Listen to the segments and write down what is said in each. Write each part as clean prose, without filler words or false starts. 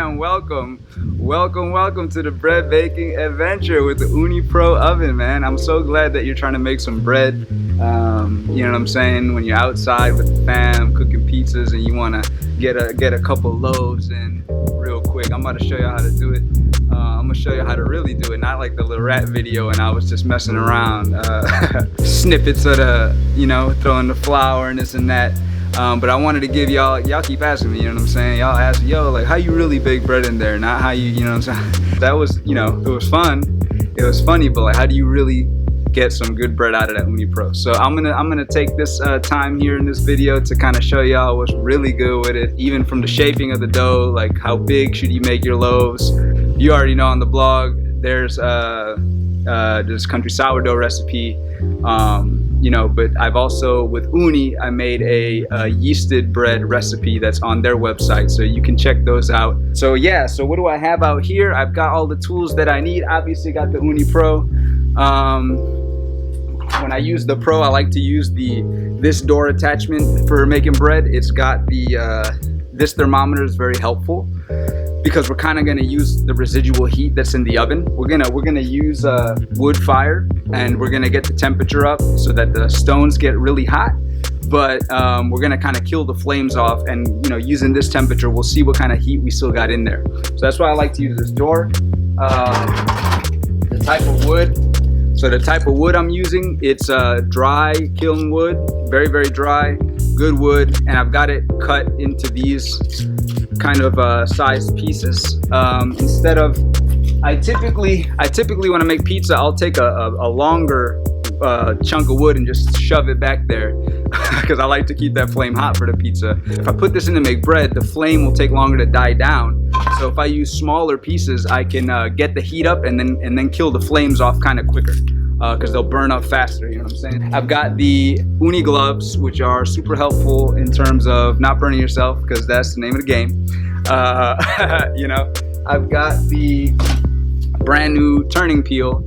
fam, welcome to the bread baking adventure with the Ooni Pro oven, man. I'm so glad that you're trying to make some bread. You know what I'm saying? When you're outside with the fam cooking pizzas and you want to get a couple loaves in real quick, I'm about to show you how to do it. I'm gonna show you how to really do it, not like the little rat video and I was just messing around, snippets of the, you know, throwing the flour and this and that. But I wanted to give y'all keep asking me, you know what I'm saying? Y'all ask, yo, like, how you really bake bread in there? Not how you know what I'm saying? That was, you know, it was fun. It was funny, but like, how do you really get some good bread out of that Ooni Pro? So I'm gonna take this time here in this video to kind of show y'all what's really good with it, even from the shaping of the dough, like how big should you make your loaves. You already know on the blog, there's this country sourdough recipe. You know, but I've also, with Ooni, I made a yeasted bread recipe that's on their website, so you can check those out. So yeah, so what do I have out here? I've got all the tools that I need. Obviously got the Ooni Pro. When I use the Pro, I like to use this door attachment for making bread. It's got this thermometer is very helpful, because we're kind of going to use the residual heat that's in the oven. We're gonna use wood fire, and we're gonna get the temperature up so that the stones get really hot. But we're gonna kind of kill the flames off, and you know, using this temperature, we'll see what kind of heat we still got in there. So that's why I like to use this door. The type of wood. So the type of wood I'm using, it's dry kiln wood, very, very dry, good wood, and I've got it cut into these kind of sized pieces. Instead of, I typically when I make pizza, I'll take a longer chunk of wood and just shove it back there, because I like to keep that flame hot for the pizza. If I put this in to make bread, the flame will take longer to die down. So if I use smaller pieces, I can get the heat up and then kill the flames off kind of quicker, because they'll burn up faster, you know what I'm saying? I've got the Ooni gloves, which are super helpful in terms of not burning yourself, because that's the name of the game. You know, I've got the brand new turning peel,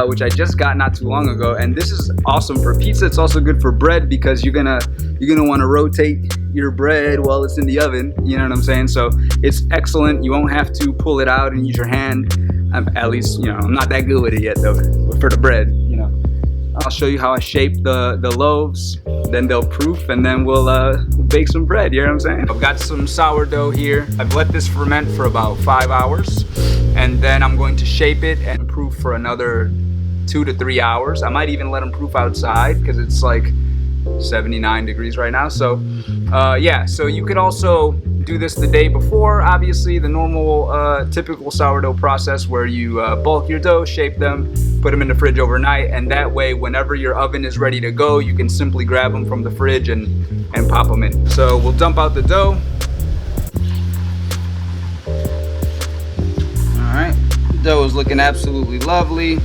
which I just got not too long ago, and this is awesome for pizza. It's also good for bread, because you're gonna want to rotate your bread while it's in the oven, you know what I'm saying? So it's excellent. You won't have to pull it out and use your hand. At least, you know, I'm not that good with it yet though, for the bread, you know. I'll show you how I shape the loaves, then they'll proof, and then we'll bake some bread, you know what I'm saying? I've got some sourdough here. I've let this ferment for about 5 hours, and then I'm going to shape it and proof for another 2 to 3 hours. I might even let them proof outside, because it's like 79 degrees right now. So yeah, so you could also do this the day before, obviously the normal typical sourdough process, where you bulk your dough, shape them, put them in the fridge overnight, and that way whenever your oven is ready to go, you can simply grab them from the fridge and pop them in. So we'll dump out the dough. All right, dough is looking absolutely lovely.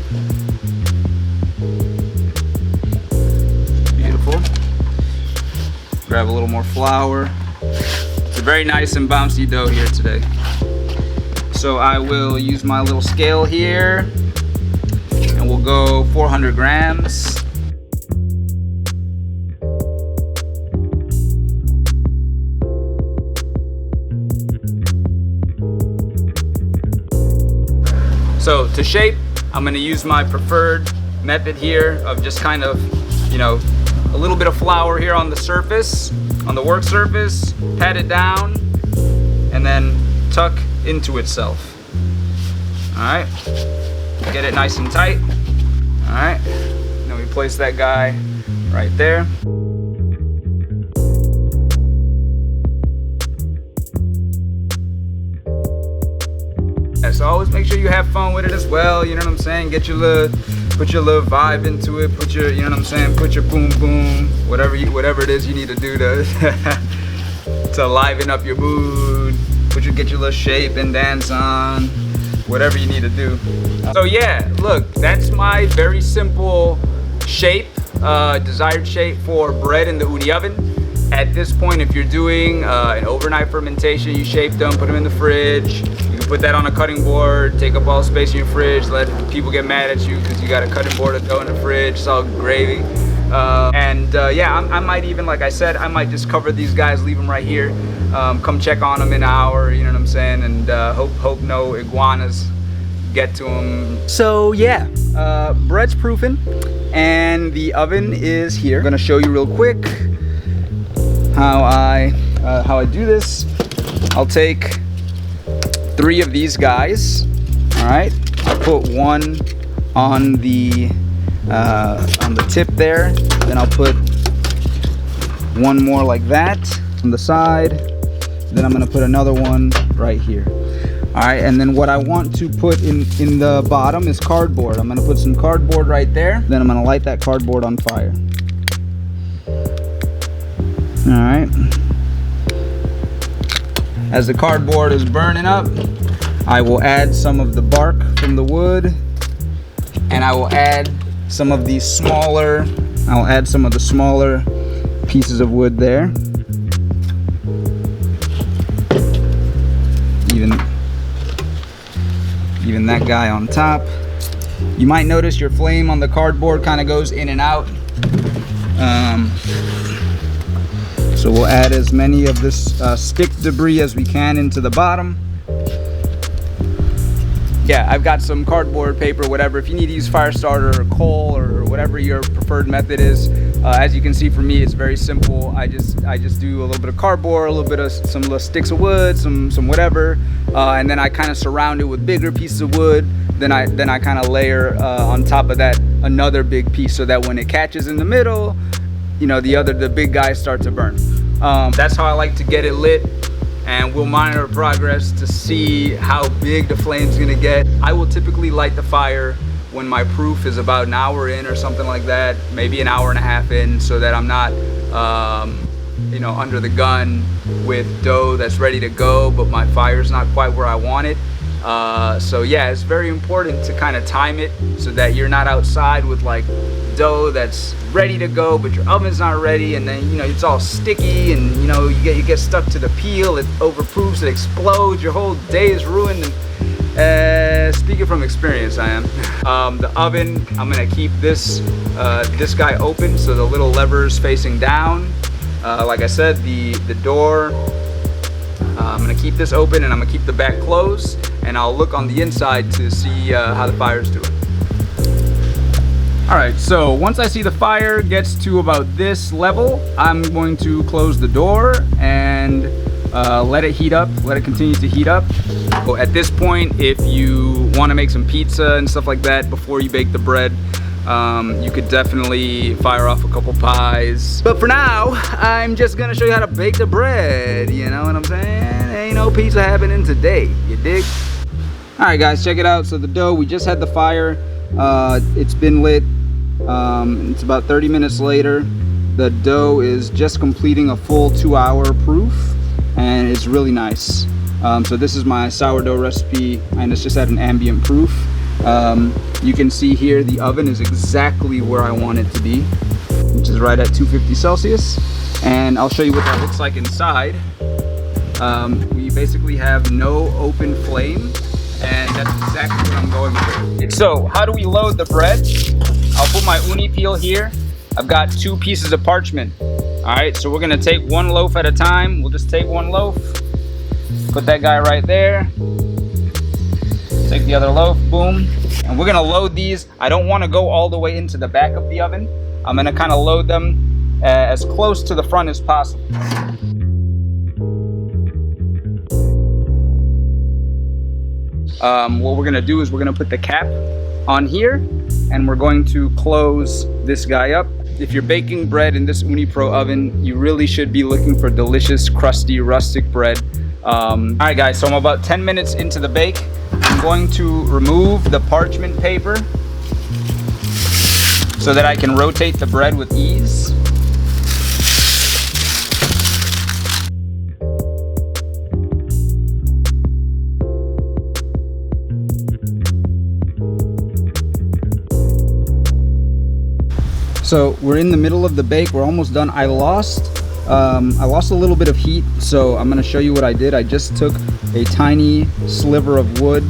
Beautiful. Grab a little more flour. It's a very nice and bouncy dough here today. So I will use my little scale here, and we'll go 400 grams. So to shape, I'm gonna use my preferred method here of just kind of, you know, a little bit of flour here on the surface, on the work surface, pat it down, and then tuck into itself. All right, get it nice and tight. All right, then we place that guy right there. Yeah, so always make sure you have fun with it as well, you know what I'm saying? Get your little, put your little vibe into it, put your, you know what I'm saying, put your boom boom, whatever it is you need to do to to liven up your mood, get your little shape and dance on, whatever you need to do. So yeah, look, that's my very simple shape, desired shape for bread in the Ooni oven. At this point, if you're doing an overnight fermentation, you shape them, put them in the fridge. You can put that on a cutting board, take up all the space in your fridge, let people get mad at you because you got a cutting board of dough in the fridge, it's all gravy. Yeah, I might even, like I said, I might just cover these guys, leave them right here, come check on them in an hour, you know what I'm saying, and hope no iguanas get to them. So yeah, bread's proofing and the oven is here. I'm gonna show you real quick how I do this. I'll take 3 of these guys. All right, I'll put one on the tip there. Then I'll put one more like that on the side. Then I'm gonna put another one right here. All right, and then what I want to put in the bottom is cardboard. I'm gonna put some cardboard right there. Then I'm gonna light that cardboard on fire. All right. As the cardboard is burning up, I will add some of the bark from the wood, and I will add some of the smaller pieces of wood there. Even that guy on top. You might notice your flame on the cardboard kind of goes in and out. So we'll add as many of this stick debris as we can into the bottom. Yeah, I've got some cardboard, paper, whatever. If you need to use fire starter or coal or whatever your preferred method is, as you can see for me, it's very simple. I just do a little bit of cardboard, a little bit of some little sticks of wood, some whatever, and then I kind of surround it with bigger pieces of wood. Then I kind of layer on top of that another big piece, so that when it catches in the middle, you know, the big guys start to burn. That's how I like to get it lit. And we'll monitor progress to see how big the flame's gonna get. I will typically light the fire when my proof is about an hour in or something like that, maybe an hour and a half in, so that I'm not, you know, under the gun with dough that's ready to go, but my fire's not quite where I want it. So yeah, it's very important to kind of time it so that you're not outside with like dough that's ready to go, but your oven's not ready, and then, you know, it's all sticky, and you know, you get stuck to the peel, it overproofs, it explodes, your whole day is ruined. And speaking from experience, I am. The oven, I'm gonna keep this guy open, so the little lever's facing down. Like I said, the door, I'm gonna keep this open, and I'm gonna keep the back closed, and I'll look on the inside to see how the fire's doing. All right, so once I see the fire gets to about this level, I'm going to close the door and let it heat up, let it continue to heat up. So at this point, if you want to make some pizza and stuff like that before you bake the bread, you could definitely fire off a couple pies. But for now, I'm just gonna show you how to bake the bread, you know what I'm saying? Ain't no pizza happening today, you dig? All right guys, check it out. So the dough, we just had the fire. It's been lit. It's about 30 minutes later. The dough is just completing a full 2-hour proof, and it's really nice. So this is my sourdough recipe, and it's just at an ambient proof. You can see here the oven is exactly where I want it to be, which is right at 250 Celsius. And I'll show you what that looks like inside. We basically have no open flame, and that's exactly what I'm going for. So how do we load the bread? I'll put my uni peel here. I've got 2 pieces of parchment. All right, so we're gonna take 1 loaf at a time. We'll just take 1 loaf, put that guy right there. Take the other loaf, boom. And we're gonna load these. I don't wanna go all the way into the back of the oven. I'm gonna kind of load them as close to the front as possible. What we're gonna do is we're gonna put the cap on here, and we're going to close this guy up. If you're baking bread in this Ooni Pro oven, you really should be looking for delicious, crusty, rustic bread. All right guys, so I'm about 10 minutes into the bake. I'm going to remove the parchment paper so that I can rotate the bread with ease. So we're in the middle of the bake. We're almost done. I lost a little bit of heat, so I'm going to show you what I did. I just took a tiny sliver of wood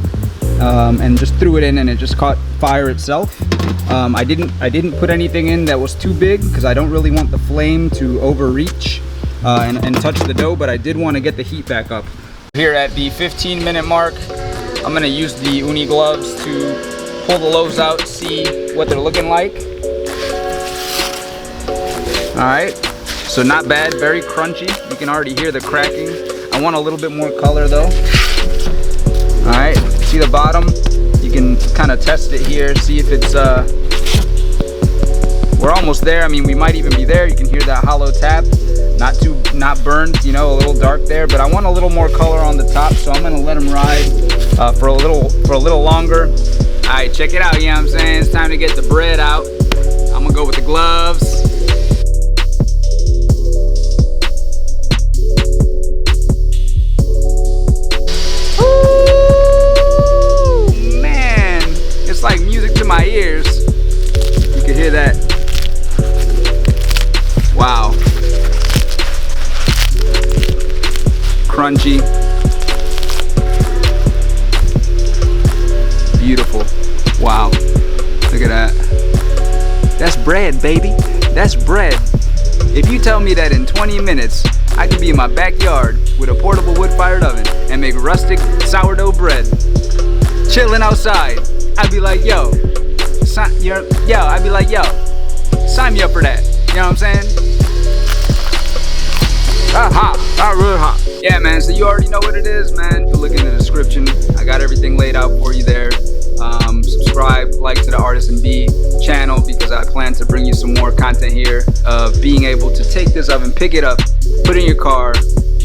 and just threw it in, and it just caught fire itself. I didn't put anything in that was too big because I don't really want the flame to overreach and touch the dough, but I did want to get the heat back up. Here at the 15-minute mark, I'm gonna use the Ooni gloves to pull the loaves out, see what they're looking like. All right, so not bad, very crunchy. You can already hear the cracking. I want a little bit more color though. All right, see the bottom? You can kind of test it here, see if it's, we're almost there. I mean, we might even be there. You can hear that hollow tap. Not burned, you know, a little dark there, but I want a little more color on the top, so I'm gonna let them ride for a little longer. All right, check it out, you know what I'm saying? It's time to get the bread out. I'm gonna go with the gloves. Ooh, man, it's like music to my ears. You can hear that. Wow. Crunchy, beautiful. Wow, look at that. That's bread, baby. That's bread. If you tell me that in 20 minutes I could be in my backyard with a portable wood-fired oven and make rustic sourdough bread, chilling outside, I'd be like, yo, I'd be like, yo, sign me up for that. You know what I'm saying? Hot, really hot. Yeah, man, so you already know what it is, man. Look in the description. I got everything laid out for you there. Subscribe, like to the Artisan B channel because I plan to bring you some more content here of being able to take this oven, pick it up, put it in your car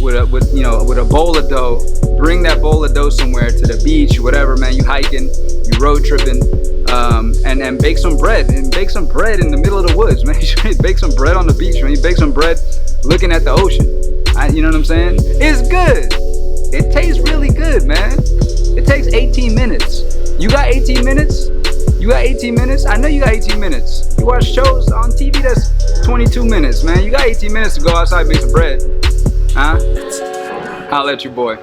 with a bowl of dough, bring that bowl of dough somewhere to the beach, whatever, man. You hiking, you road tripping, and bake some bread, in the middle of the woods, man. You bake some bread on the beach, man. You bake some bread looking at the ocean. You know what I'm saying? It's good. It tastes really good, man. It takes 18 minutes. You got 18 minutes? You got 18 minutes? I know you got 18 minutes. You watch shows on TV that's 22 minutes, man. You got 18 minutes to go outside and make some bread. Huh? Holla at your boy.